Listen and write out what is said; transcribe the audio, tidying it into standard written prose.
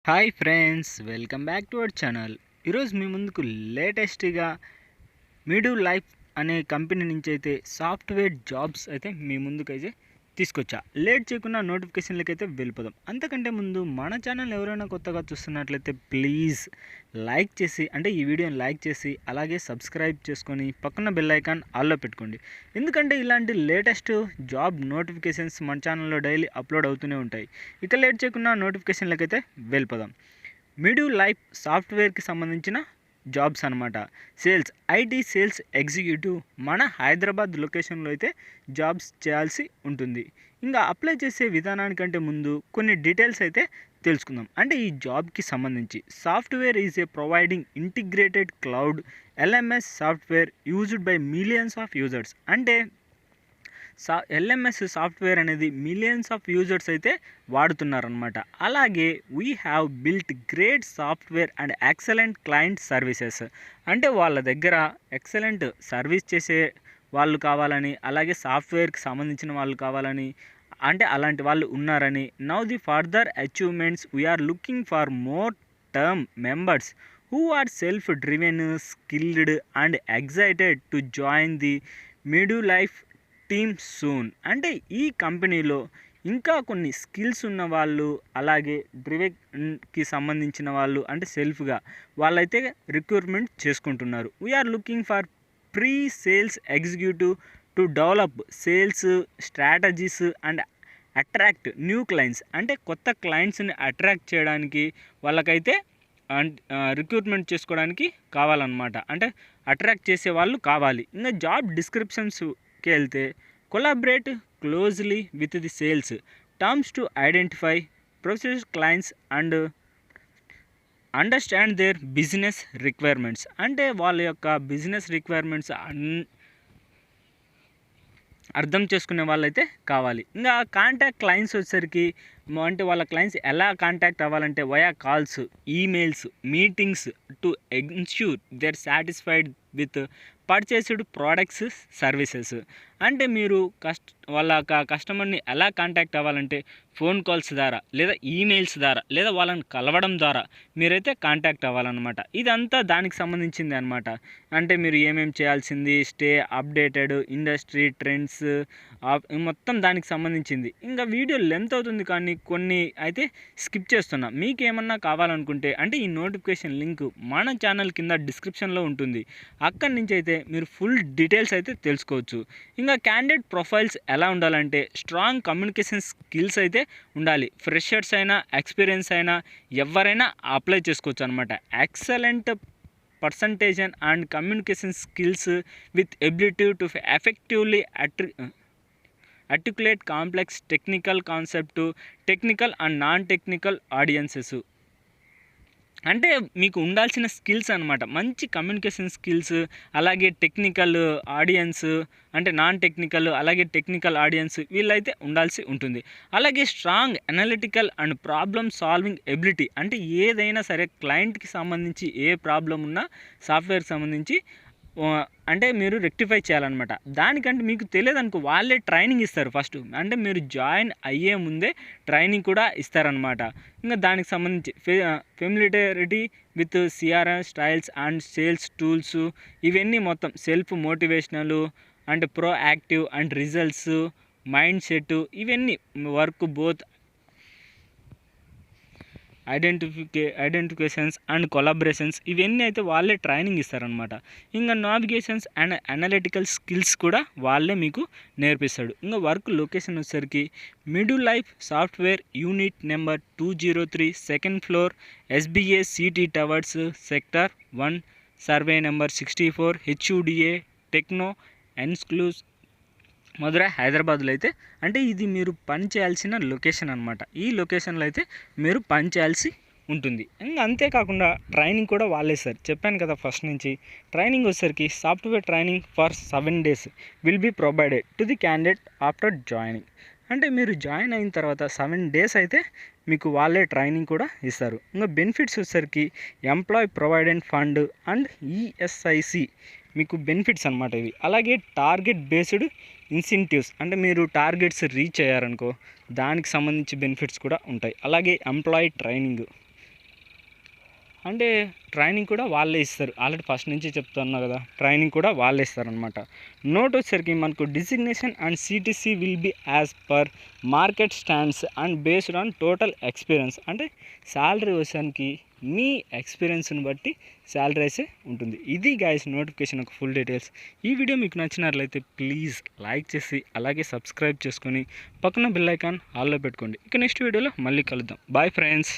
Hi friends, welcome back to our channel. ఈరోజు మీ ముందుకు లేటెస్ట్గా మీడు లైఫ్ అనే కంపెనీ నుంచి అయితే సాఫ్ట్వేర్ జాబ్స్ అయితే మీ ముందుకైతే తీసుకొచ్చా. లేట్ చేయకుండా నోటిఫికేషన్లకి అయితే వెళ్ళిపోదాం. అంతకంటే ముందు మన ఛానల్ ఎవరైనా కొత్తగా చూస్తున్నట్లయితే ప్లీజ్ లైక్ చేసి, అంటే ఈ వీడియోని లైక్ చేసి అలాగే సబ్స్క్రైబ్ చేసుకొని పక్కన బెల్ ఐకాన్ ఆల్లో పెట్టుకోండి. ఎందుకంటే ఇలాంటి లేటెస్ట్ జాబ్ నోటిఫికేషన్స్ మన ఛానల్లో డైలీ అప్లోడ్ అవుతూనే ఉంటాయి. ఇక లేట్ చేయకుండా నోటిఫికేషన్లకి అయితే వెళ్ళిపోదాం. మీడు లైఫ్ సాఫ్ట్వేర్కి సంబంధించిన జాబ్స్ అనమాట. ఐటీ సేల్స్ ఎగ్జిక్యూటివ్ మన హైదరాబాద్ లొకేషన్లో అయితే జాబ్స్ చేయాల్సి ఉంటుంది. ఇంకా అప్లై చేసే విధానానికంటే ముందు కొన్ని డీటెయిల్స్ అయితే తెలుసుకుందాం. అంటే ఈ జాబ్కి సంబంధించి software is a providing integrated cloud LMS software used by millions of users. అంటే ఎల్ఎంఎస్ సాఫ్ట్వేర్ అనేది మిలియన్స్ ఆఫ్ యూజర్స్ అయితే వాడుతున్నారనమాట. అలాగే we have built great software and excellent client services. అంటే వాళ్ళ దగ్గర ఎక్సలెంట్ సర్వీస్ చేసే వాళ్ళు కావాలని, అలాగే సాఫ్ట్వేర్కి సంబంధించిన వాళ్ళు కావాలని, అంటే అలాంటి వాళ్ళు ఉన్నారని. Now the further achievements we are looking for more term members who are self-driven, skilled and excited to join the Medu Life team soon. అంటే ఈ కంపెనీలో ఇంకా కొన్ని స్కిల్స్ ఉన్న వాళ్ళు, అలాగే డ్రివెన్కి సంబంధించిన వాళ్ళు, అంటే సెల్ఫ్గా వాళ్ళైతే రిక్రూట్మెంట్ చేసుకుంటున్నారు. We are looking for pre sales executive to develop sales strategies and attract new clients. అంటే కొత్త క్లయింట్స్ని అట్రాక్ట్ చేయడానికి వాళ్ళకైతే రిక్రూట్మెంట్ చేసుకోవడానికి కావాలన్నమాట. అంటే అట్రాక్ట్ చేసే వాళ్ళు కావాలి. ఇంకా జాబ్ డిస్క్రిప్షన్స్కి వెళ్తే collaborate closely with the sales terms to identify process clients and understand their business requirements. అంటే వాళ్ళ యొక్క బిజినెస్ రిక్వైర్మెంట్స్ అర్థం చేసుకునే వాళ్ళైతే కావాలి. ఇంకా కాంటాక్ట్ క్లయింట్స్ వచ్చేసరికి, అంటే వాళ్ళ క్లయింట్స్ ఎలా కాంటాక్ట్ అవ్వాలంటే via calls, emails, meetings to ensure they're satisfied with purchased products services. అంటే మీరు వాళ్ళ కస్టమర్ని ఎలా కాంటాక్ట్ అవ్వాలంటే ఫోన్ కాల్స్ ద్వారా, లేదా ఈమెయిల్స్ ద్వారా, లేదా వాళ్ళని కలవడం ద్వారా మీరైతే కాంటాక్ట్ అవ్వాలన్నమాట. ఇదంతా దానికి సంబంధించింది అనమాట. అంటే మీరు ఏమేమి చేయాల్సింది, స్టే అప్డేటెడ్, ఇండస్ట్రీ ట్రెండ్స్, మొత్తం దానికి సంబంధించింది. ఇంకా వీడియో లెంత్ అవుతుంది కానీ కొన్ని అయితే స్కిప్ చేస్తున్నా. మీకు ఏమన్నా కావాలనుకుంటే, అంటే ఈ నోటిఫికేషన్ లింక్ మన ఛానల్ కింద డిస్క్రిప్షన్లో ఉంటుంది. అక్కడి నుంచి అయితే మీరు ఫుల్ డీటెయిల్స్ అయితే తెలుసుకోవచ్చు. ఇంకా క్యాండిడేట్ ప్రొఫైల్స్ ఎలా ఉండాలంటే స్ట్రాంగ్ కమ్యూనికేషన్ స్కిల్స్ అయితే ఉండాలి. ఫ్రెషర్స్ అయినా ఎక్స్పీరియన్స్ అయినా ఎవరైనా అప్లై చేసుకోవచ్చు అనమాట. Excellent percentage and communication skills with ability to effectively articulate complex technical concept to technical and non-technical audiences. అంటే మీకు ఉండాల్సిన స్కిల్స్ అనమాట. మంచి కమ్యూనికేషన్ స్కిల్స్, అలాగే టెక్నికల్ ఆడియన్స్, అంటే నాన్ టెక్నికల్, అలాగే టెక్నికల్ ఆడియన్స్ వీళ్ళైతే ఉండాల్సి ఉంటుంది. అలాగే strong analytical and problem solving ability. అంటే ఏదైనా సరే క్లయింట్కి సంబంధించి ఏ ప్రాబ్లం ఉన్నా సాఫ్ట్వేర్కి సంబంధించి అంటే మీరు రెక్టిఫై చేయాలన్నమాట. దానికంటే మీకు తెలియదు అనుకో, వాళ్ళే ట్రైనింగ్ ఇస్తారు ఫస్ట్. అంటే మీరు జాయిన్ అయ్యే ముందే ట్రైనింగ్ కూడా ఇస్తారనమాట. ఇంకా దానికి సంబంధించి familiarity with CRM styles and sales tools, ఇవన్నీ మొత్తం self motivational and proactive and results mind set, ఇవన్నీ work both identifications and collaborations, ఇవన్నీ అయితే వాళ్ళే ట్రైనింగ్ ఇస్తారనమాట. ఇంకా నావిగేషన్స్ అండ్ అనలిటికల్ స్కిల్స్ కూడా వాళ్ళే మీకు నేర్పిస్తాడు. ఇంకా వర్క్ లొకేషన్ వచ్చేసరికి మిడు life software unit number 203 second floor SBA city towers sector 1 survey number 64 HUDA techno enclave Madurai హైదరాబాద్లో అయితే. అంటే ఇది మీరు పని చేయాల్సిన లొకేషన్ అనమాట. ఈ లొకేషన్లో అయితే మీరు పని చేయాల్సి ఉంటుంది. ఇంకా అంతేకాకుండా ట్రైనింగ్ కూడా వాళ్ళే సార్. చెప్పాను కదా ఫస్ట్ నుంచి. ట్రైనింగ్ వచ్చేసరికి software training for 7 days will be provided to the candidate after joining. అంటే మీరు జాయిన్ అయిన తర్వాత 7 days అయితే మీకు వాళ్ళే ట్రైనింగ్ కూడా ఇస్తారు. ఇంకా బెనిఫిట్స్ వచ్చేసరికి ఎంప్లాయ్ ప్రొవైడెంట్ ఫండ్ అండ్ ఈఎస్ఐసి మీకు బెనిఫిట్స్ అనమాట ఇవి. అలాగే టార్గెట్ బేస్డ్ ఇన్సెంటివ్స్, అంటే మీరు టార్గెట్స్ రీచ్ అయ్యారనుకో దానికి సంబంధించి బెనిఫిట్స్ కూడా ఉంటాయి. అలాగే ఎంప్లాయీ ట్రైనింగ్, అంటే ట్రైనింగ్ కూడా వాళ్ళే ఇస్తారు. ఆల్రెడీ ఫస్ట్ నుంచి చెప్తున్నా కదా, ట్రైనింగ్ కూడా వాళ్ళే ఇస్తారనమాట. నోట్ వచ్చేసరికి మనకు designation and CTC will be as per market stands and based on total experience. అంటే శాలరీ వచ్చానికి మీ ఎక్స్పీరియన్స్ని బట్టి శాలరీ అయితే ఉంటుంది. ఇది గైస్ నోటిఫికేషన్ ఒక ఫుల్ డీటెయిల్స్. ఈ వీడియో మీకు నచ్చినట్లయితే ప్లీజ్ లైక్ చేసి అలాగే సబ్స్క్రైబ్ చేసుకొని పక్కన బెల్ ఐకాన్ ఆల్లో పెట్టుకోండి. ఇక నెక్స్ట్ వీడియోలో మళ్ళీ కలుద్దాం. Bye friends.